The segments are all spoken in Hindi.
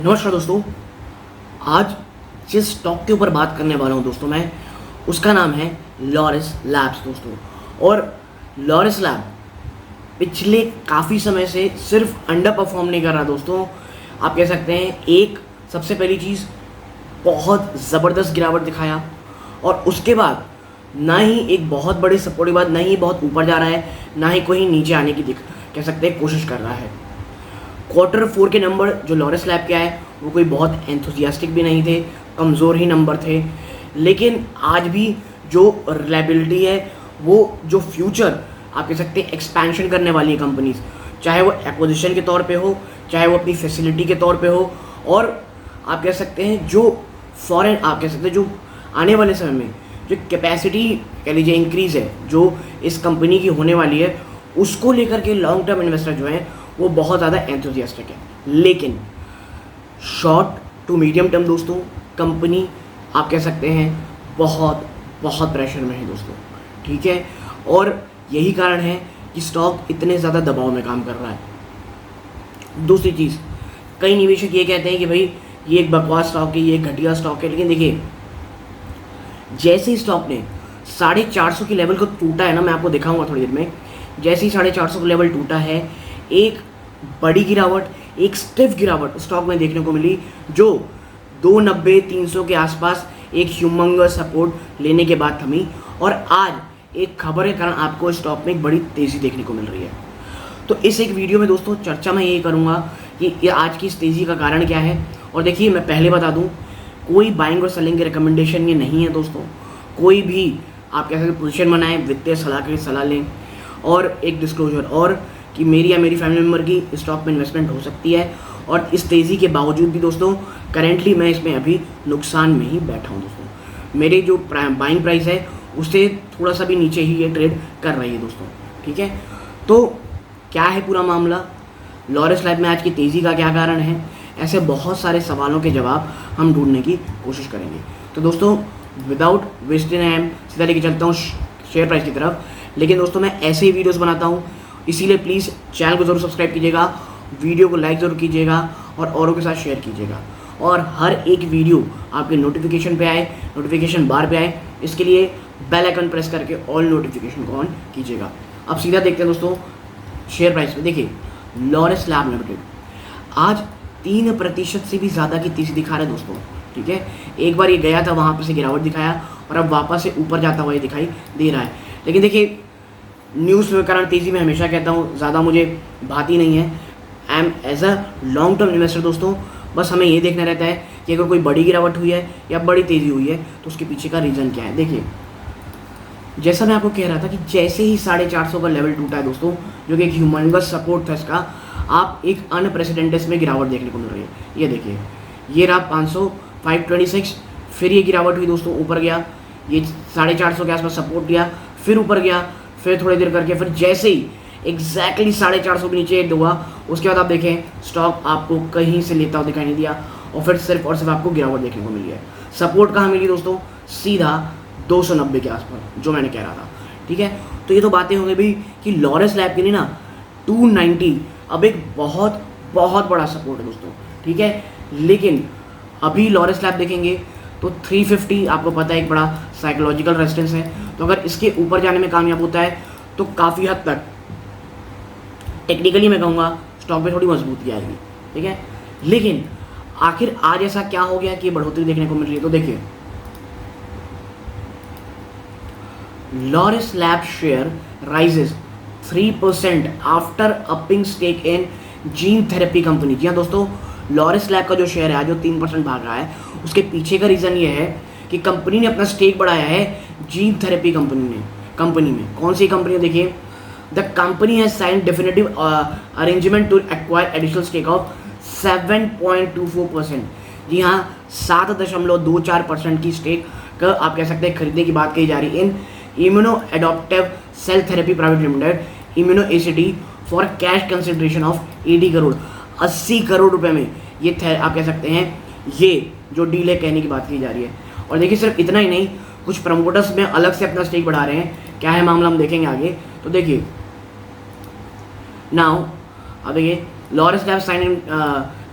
नमस्कार दोस्तों। आज जिस स्टॉक के ऊपर बात करने वाला हूं दोस्तों मैं, उसका नाम है लॉरस लैब्स दोस्तों। और लॉरस लैब पिछले काफ़ी समय से सिर्फ अंडर परफॉर्म नहीं कर रहा दोस्तों। आप कह सकते हैं एक सबसे पहली चीज़ बहुत ज़बरदस्त गिरावट दिखाया, और उसके बाद ना ही एक बहुत बड़ी सपोर्ट के बाद ना ही बहुत ऊपर जा रहा है, ना ही कोई नीचे आने की कह सकते हैं कोशिश कर रहा है। Q4 के नंबर जो लॉरस लैब के आए वो कोई बहुत एंथुसियास्टिक भी नहीं थे, कमज़ोर ही नंबर थे। लेकिन आज भी जो रिलायबिलिटी है, वो जो फ्यूचर आप कह सकते हैं एक्सपेंशन करने वाली है कंपनीज, चाहे वो एक्विजिशन के तौर पे हो, चाहे वो अपनी फैसिलिटी के तौर पे हो, और आप कह सकते हैं जो फॉरेन आप कह सकते हैं जो आने वाले समय में जो कैपेसिटी कह लीजिए इंक्रीज़ है जो इस कंपनी की होने वाली है, उसको लेकर के लॉन्ग टर्म इन्वेस्टर जो हैं वो बहुत ज़्यादा एंथुसियास्टिक है। लेकिन शॉर्ट टू मीडियम टर्म दोस्तों कंपनी आप कह सकते हैं बहुत बहुत प्रेशर में है दोस्तों, ठीक है। और यही कारण है कि स्टॉक इतने ज़्यादा दबाव में काम कर रहा है। दूसरी चीज़, कई निवेशक ये कहते हैं कि भाई ये एक बकवास स्टॉक है, ये एक घटिया स्टॉक है। लेकिन देखिए, जैसे ही स्टॉक ने 450 की लेवल को टूटा है ना, मैं आपको दिखाऊंगा थोड़ी देर में, जैसे ही 450 का लेवल टूटा है, एक बड़ी गिरावट, एक स्टिफ गिरावट स्टॉक में देखने को मिली, जो 290-300 के आसपास एक ह्यूमंगस सपोर्ट लेने के बाद थमी, और आज एक खबर के कारण आपको स्टॉक में एक बड़ी तेज़ी देखने को मिल रही है। तो इस एक वीडियो में दोस्तों चर्चा मैं ये करूँगा कि ये आज की इस तेज़ी का कारण क्या है। और देखिए, मैं पहले बता दूँ, कोई बाइंग और सेलिंग की रिकमेंडेशन ये नहीं है दोस्तों। कोई भी आप कह सकते पोजीशन बनाएं, वित्तीय सलाह की सलाह लें, और एक डिस्क्लोजर और कि मेरी या मेरी फैमिली मेम्बर की स्टॉक में इन्वेस्टमेंट हो सकती है। और इस तेज़ी के बावजूद भी दोस्तों करेंटली मैं इसमें अभी नुकसान में ही बैठा हूँ दोस्तों। मेरे जो बाइंग प्राइस है उससे थोड़ा सा भी नीचे ही ये ट्रेड कर रही है दोस्तों, ठीक है। तो क्या है पूरा मामला, लॉरस लैब में आज की तेज़ी का क्या कारण है, ऐसे बहुत सारे सवालों के जवाब हम ढूंढने की कोशिश करेंगे। तो दोस्तों विदाउट वेस्टिंग टाइम सीधा लेके चलता हूँ शेयर प्राइस की तरफ। लेकिन दोस्तों मैं ऐसे ही वीडियोस बनाता हूँ, इसीलिए प्लीज़ चैनल को ज़रूर सब्सक्राइब कीजिएगा, वीडियो को लाइक ज़रूर कीजिएगा और औरों के साथ शेयर कीजिएगा, और हर एक वीडियो आपके नोटिफिकेशन पे आए, नोटिफिकेशन बार पे आए, इसके लिए बेल आइकन प्रेस करके ऑल नोटिफिकेशन को ऑन कीजिएगा। अब सीधा देखते हैं दोस्तों शेयर प्राइस में। देखिए, लॉरस लैब लिमिटेड आज 3% से भी ज़्यादा की तेज़ी दिखा रहा है दोस्तों, ठीक है। एक बार ये गया था, वहाँ पर से गिरावट दिखाया, और अब वापस से ऊपर जाता हुआ ये दिखाई दे रहा है। लेकिन देखिए, न्यूज़ के कारण तेज़ी में हमेशा कहता हूँ ज़्यादा मुझे भाती नहीं है। I am as a long term investor दोस्तों, बस हमें ये देखना रहता है कि अगर कोई बड़ी गिरावट हुई है या बड़ी तेज़ी हुई है तो उसके पीछे का रीज़न क्या है। देखिए, जैसा मैं आपको कह रहा था कि जैसे ही 450 का लेवल टूटा है दोस्तों, जो कि एक ह्यूमंगस सपोर्ट था इसका, आप एक अनप्रेसिडेंटेड में गिरावट देखने को मिल रही है। ये देखिए, ये रहा 500, 526, फिर ये गिरावट हुई दोस्तों, ऊपर गया, ये 450 के आसपास सपोर्ट दिया, फिर ऊपर गया, फिर थोड़ी देर करके फिर जैसे ही एग्जैक्टली 450 के नीचे हुआ, उसके बाद आप देखें स्टॉक आपको कहीं से लेता हुआ दिखाई नहीं दिया, और फिर सिर्फ और सिर्फ आपको गिरावट देखने को मिली है। सपोर्ट कहाँ मिली दोस्तों, सीधा 290 के आसपास, जो मैंने कह रहा था, ठीक है। तो ये तो बातें हो गई भाई कि लॉरस लैब के लिए ना 290 अब एक बहुत बहुत बड़ा सपोर्ट है दोस्तों, ठीक है। लेकिन अभी लॉरस लैब देखेंगे तो 350 आपको पता है एक बड़ा साइकोलॉजिकल रेजिस्टेंस है। तो अगर इसके ऊपर जाने में कामयाब होता है तो काफ़ी हद तक टेक्निकली मैं कहूँगा स्टॉक में थोड़ी मजबूती आएगी, ठीक है। लेकिन आखिर आज ऐसा क्या हो गया कि बढ़ोतरी देखने को मिल रही है। तो देखिए, Laurus lab share rises 3% after upping stake in gene therapy company. जी हाँ दोस्तों, लॉरस लैब का जो शेयर है आज जो 3% भाग रहा है, उसके पीछे का रीज़न ये है कि कंपनी ने अपना स्टेक बढ़ाया है जीन थेरेपी कंपनी में। कौन सी कंपनी है देखिए, the company has sign definitive arrangement to acquire additional stake of 7.24%। जी हाँ, 7.24% की स्टेक का आप कह सकते हैं खरीदने की बात कही जा रही है in immuno adoptive cell therapy private limited, immuno ACT, for cash consideration of 80 crore, 80 crore रुपए में ये आप कह सकते हैं ये जो डील है कहने की बात की जा रही है। और देखिए, सिर्फ इतना ही नहीं, कुछ प्रमोटर्स में अलग से अपना स्टेक बढ़ा रहे हैं। क्या है मामला, हम देखेंगे आगे। तो देखिए नाउ, अब देखिए, Laurus lab sign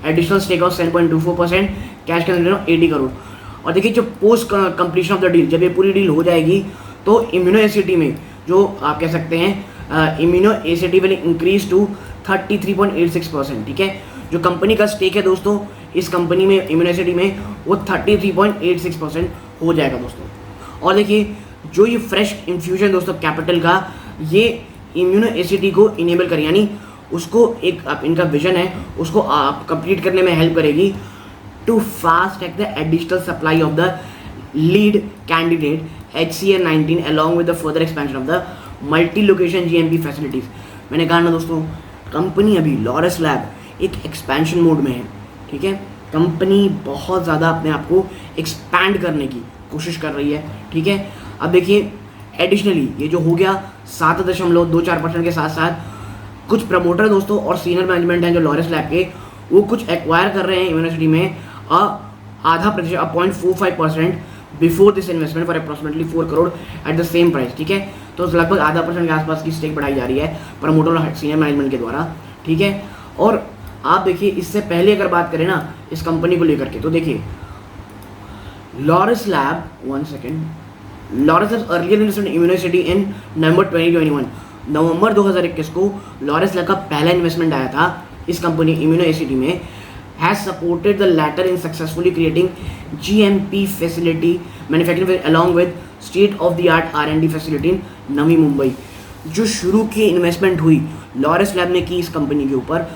additional stake of 7.24%, cash consideration of 80 crore. और देखिए जो post completion of the deal, जब ये पूरी डील हो जाएगी तो इम्यूनोएसिटी में जो आप कह सकते हैं इम्यूनोएसिटी विल इंक्रीज टू 33.86%। ठीक है, जो कंपनी का स्टेक है दोस्तों इस कंपनी में इम्यूनोएसिटी में वो 33.86% हो जाएगा दोस्तों। और देखिए जो ये फ्रेश इन्फ्यूजन दोस्तों कैपिटल का ये इम्यूनोएसिटी को इनेबल करे, यानी उसको एक आप इनका विजन है उसको आप कंप्लीट करने में हेल्प करेगी to fast track the additional supply of the lead candidate HCA19 along with the further expansion of the multi location GMP facilities। मैंने कहा ना दोस्तों कंपनी अभी लॉरस लैब एक एक्सपेंशन मोड में है। ठीक है, कंपनी बहुत ज़्यादा अपने आप को एक्सपैंड करने की कोशिश कर रही है। ठीक है, अब देखिए एडिशनली ये जो हो गया 7.24% के साथ साथ कुछ प्रमोटर दोस्तों और सीनियर मैनेजमेंट हैं जो लॉरस लैब के, वो कुछ एक्वायर कर रहे हैं यूनिवर्सिटी में आधा प्रतिशत 0.45% before this investment for approximately 4 crore at the same price. ठीक है, तो लगभग आधा % के आसपास की स्टेक बढ़ाई जा रही है प्रमोटर और सीनियर मैनेजमेंट के द्वारा। ठीक है, और आप देखिए इससे पहले अगर बात करें ना इस कंपनी को लेकर के, तो देखिए Laurus lab Laurus lab earlier invested in ImmunoACT in November 2021। नवंबर 2021 को लॉरस लैब का पहला इन्वेस्टमेंट आया था इस कंपनी इम्यूनोसिटी में। has supported the latter in successfully creating GMP facility manufacturing along with state of the art R&D facility in Navi Mumbai. जो शुरू की इन्वेस्टमेंट हुई लॉरस लैब ने की इस कंपनी के ऊपर,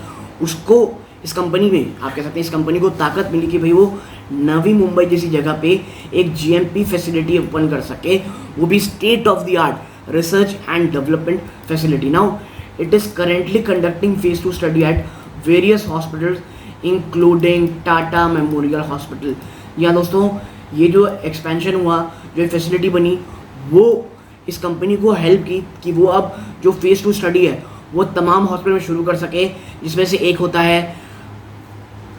उसको इस कंपनी में आप कह सकते हैं इस कंपनी को ताकत मिली कि भाई वो नवी मुंबई जैसी जगह पे एक GMP फैसिलिटी ओपन कर सके, वो भी state of the art research and development facility. Now it is currently conducting phase 2 study at various hospitals including Tata memorial hospital. या दोस्तों ये जो एक्सपेंशन हुआ, जो फैसिलिटी बनी, वो इस कंपनी को हेल्प की कि वो अब जो फेज़ 2 स्टडी है वो तमाम हॉस्पिटल में शुरू कर सके, जिसमें से एक होता है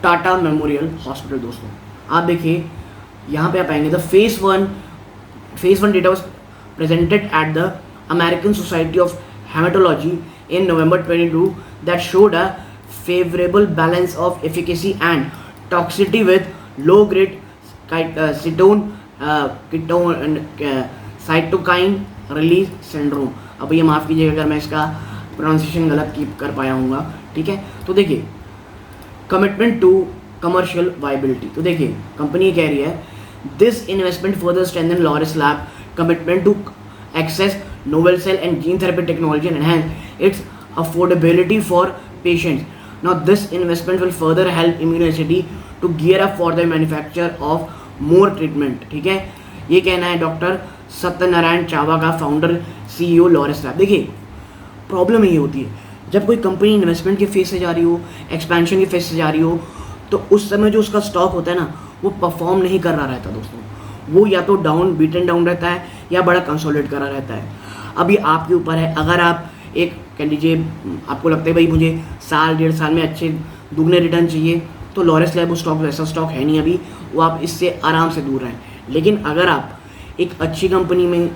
टाटा मेमोरियल हॉस्पिटल। दोस्तों आप देखिए यहाँ पे आप आएंगे, the phase 1 data was presented at the American Society of hematology in November 22 that showed a favorable balance of efficacy and toxicity with low grade cytokine release syndrome। अब ये माफ़ कीजिएगा अगर मैं इसका प्रोनाउंसिएशन गलत कर पाया हूँगा। ठीक है, तो देखिए कमिटमेंट टू कमर्शियल वाइबिलिटी, तो देखिए कंपनी कह रही है this investment further strengthen Laurus lab commitment to access novel cell and gene therapy technology and enhance its affordability for patients. Now this investment will further help immunogenicity to gear up for the manufacture of more treatment। ठीक है, ये कहना है डॉक्टर सत्यनारायण चावा का, फाउंडर CEO लॉरस लैब। देखिए प्रॉब्लम ये होती है जब कोई कंपनी इन्वेस्टमेंट के फेज से जा रही हो, एक्सपेंशन के फेज से जा रही हो, तो उस समय जो उसका स्टॉक होता है ना वो परफॉर्म नहीं कर रहा रहता दोस्तों, वो या तो बीटन डाउन रहता है या बड़ा कंसोलिडेट करा रहता है। अभी आपके ऊपर है, अगर आप एक कह लीजिए आपको लगता है भाई मुझे साल 1.5 साल में अच्छे दुगने रिटर्न चाहिए, तो लॉरस लैब स्टॉक ऐसा स्टॉक है नहीं अभी, वो आप इससे आराम से दूर रहें। लेकिन अगर आप एक अच्छी कंपनी में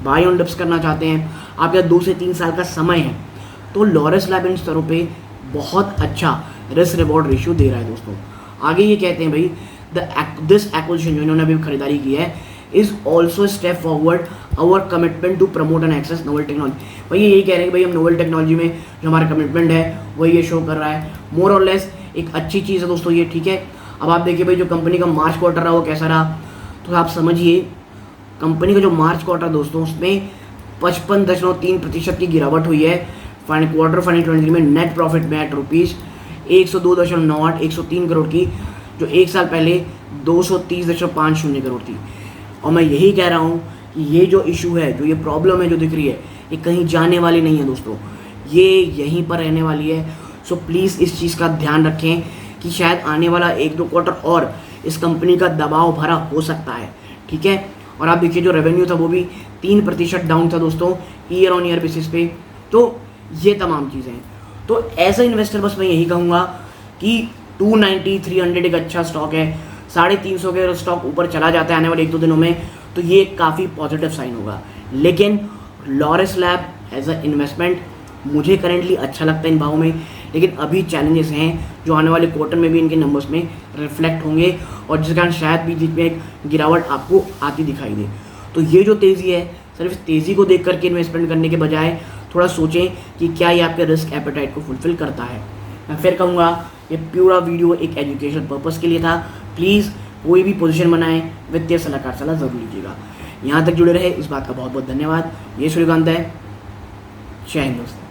बाय ऑन डिप्स करना चाहते हैं, आपका 2 से 3 साल का समय है, तो लॉरस लैब इन स्तरों पे बहुत अच्छा रिस्क रिवॉर्ड रेशियो दे रहा है दोस्तों। आगे ये कहते हैं भाई दिस एक्विजिशन जो इन्होंने अभी खरीदारी की है is also step forward our commitment to promote and access novel technology. भाई यही कह रहे हैं कि भाई हम नोवल टेक्नोलॉजी में जो हमारा कमिटमेंट है वही ये शो कर रहा है। मोर और लेस एक अच्छी चीज़ है दोस्तों ये। ठीक है, अब आप देखिए भाई जो कंपनी का मार्च क्वार्टर रहा वो कैसा रहा, तो आप समझिए कंपनी का जो मार्च क्वार्टर दोस्तों उसमें 55.3% की गिरावट हुई है। क्वार्टर फाइनेंशियल 23 में नेट प्रॉफिट में एट रुपीज़ 102.98 103 करोड़ की, जो एक साल पहले 230.50 करोड़ थी। और मैं यही कह रहा हूँ कि ये जो इशू है, जो ये प्रॉब्लम है जो दिख रही है, ये कहीं जाने वाली नहीं है दोस्तों, ये यहीं पर रहने वाली है। सो प्लीज़ इस चीज़ का ध्यान रखें कि शायद आने वाला 1-2 क्वार्टर और इस कंपनी का दबाव भरा हो सकता है। ठीक है, और आप देखिए जो रेवेन्यू था वो भी 3% डाउन था दोस्तों ईयर ऑन ईयर बेसिस पे। तो ये तमाम चीज़ें हैं। तो एज अ इन्वेस्टर बस मैं यही कहूँगा कि 290 300 एक अच्छा स्टॉक है, 350 के स्टॉक ऊपर चला जाता है आने वाले 1-2 दिनों में, तो ये काफ़ी पॉजिटिव साइन होगा। लेकिन Laurus lab as a investment मुझे करेंटली अच्छा लगता है इन भावों में, लेकिन अभी चैलेंजेस हैं जो आने वाले क्वार्टर में भी इनके नंबर्स में रिफ्लेक्ट होंगे और जिस कारण शायद बीच में एक गिरावट आपको आती दिखाई दे। तो ये जो तेज़ी है, सिर्फ इस तेज़ी को देख करके इन्वेस्टमेंट करने के बजाय थोड़ा सोचें कि क्या ये आपके रिस्क एपेटाइट को फुलफिल करता है। मैं फिर कहूँगा ये पूरा वीडियो एक एजुकेशन पर्पज़ के लिए था। प्लीज़ कोई भी पोजीशन बनाएं, वित्तीय सलाहकार सलाह ज़रूर लीजिएगा। यहाँ तक जुड़े रहे इस बात का बहुत बहुत धन्यवाद। ये सूर्यकांत है। जय हिंद दोस्तों।